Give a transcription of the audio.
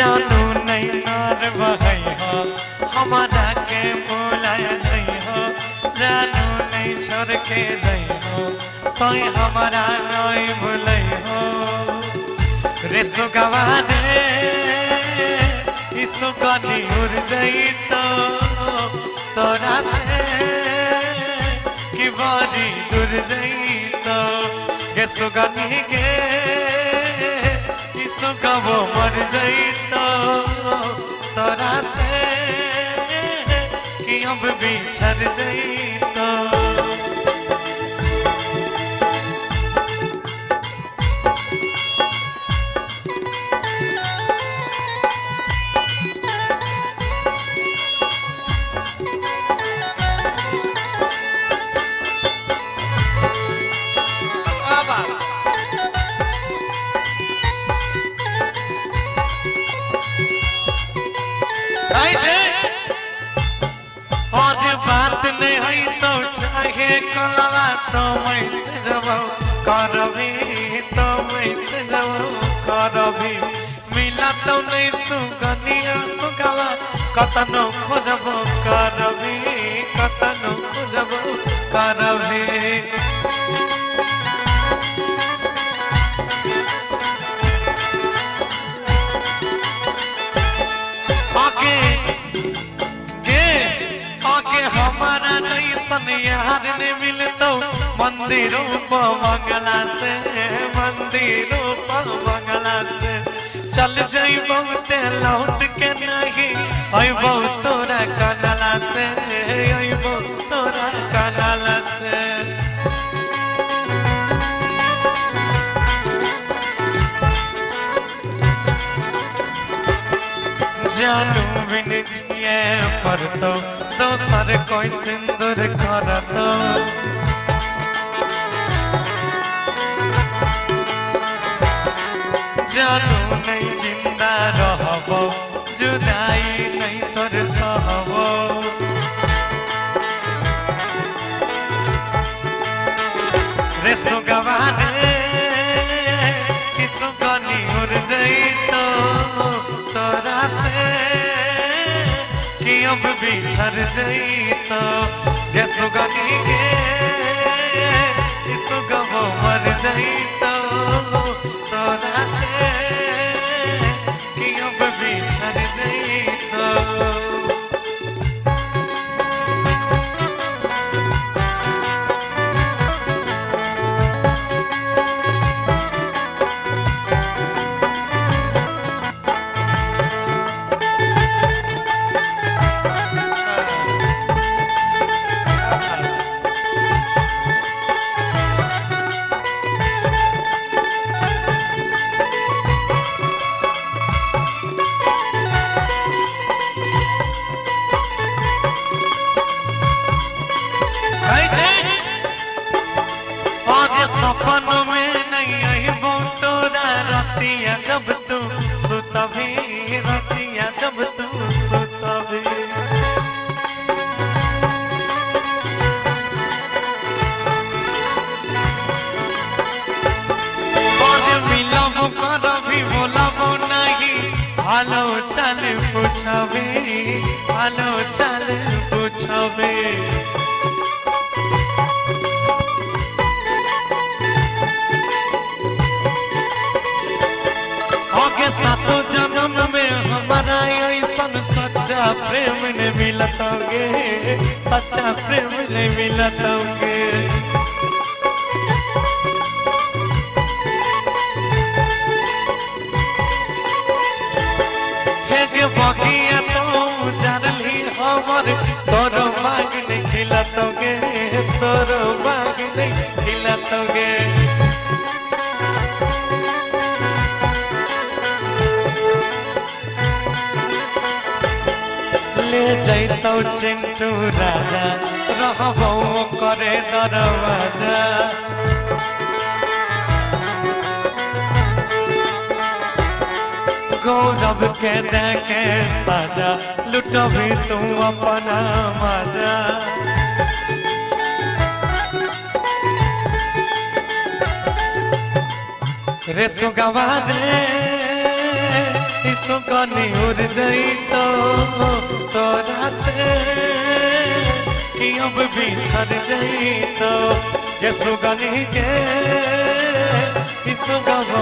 जानू नहीं नार बहई हो हमारा के बुलाया नहीं हो जानू नहीं छोड़ के जाइ हो कोई हमारा नहीं भूलई हो रे सुगवा रे इसु कनी उड़ जाई तो तोरा से कि बड़ी दूर जाई तो गे सुगनी गे इसु कबो मर जाई तो तोरा से कि अब बिछड़ जाई तो और बात नहीं है तो चाहे कलवा तो मैं से जब करबी तो मैं से जब करबी मिला तो नहीं सुगनिया सुगवा कतनो खोजब करबी कतनो खोजब करबी हमारा जैसन यार ने मिलतो मंदिरों पर मंगला से मंदिरों पर मंगला से चल जाई बहुत लौट के नहीं आई बहुत तोरा कनला से आई बहुत तोरा कनला से जानू बिन जिए पर तो दोसर कोई सिंदूर कर दो जानू नहीं जिंदा रहबो जुदाई नहीं तोर सहबो रे सुगवा रे सुगनी उड़ जाई तो तोरा से कि अब बिछड़ जाई तो गे सुगनी गे सुगवो मर जाई तो तोरा से कि अब बिछड़ जाई तो सपन में नहीं आई तोरा रतिया जब तू सुतभी रतिया जब तू सुतभी और मिलब करभी बोलब नहीं हालो चल पूछबी हालो चल पूछबी सातों जन्म में हमारा ऐसन सच्चा प्रेम ने मिलतोगे सच्चा प्रेम ने मिलतोगे हे बगिया तो जानली हमर तोरो बाग ने खिलतोगे तोरो बाग ने खिलतोगे ले जैतौ चिंटू राजा रहबो करे दरवाजा गौरव के दे के साजा लुटबी तू अपना मजा रे सुगवा रे इस सुगनी उड़ गई तो तोरा से कि अब बिछड़ गई तो ये सुगनी के सुगम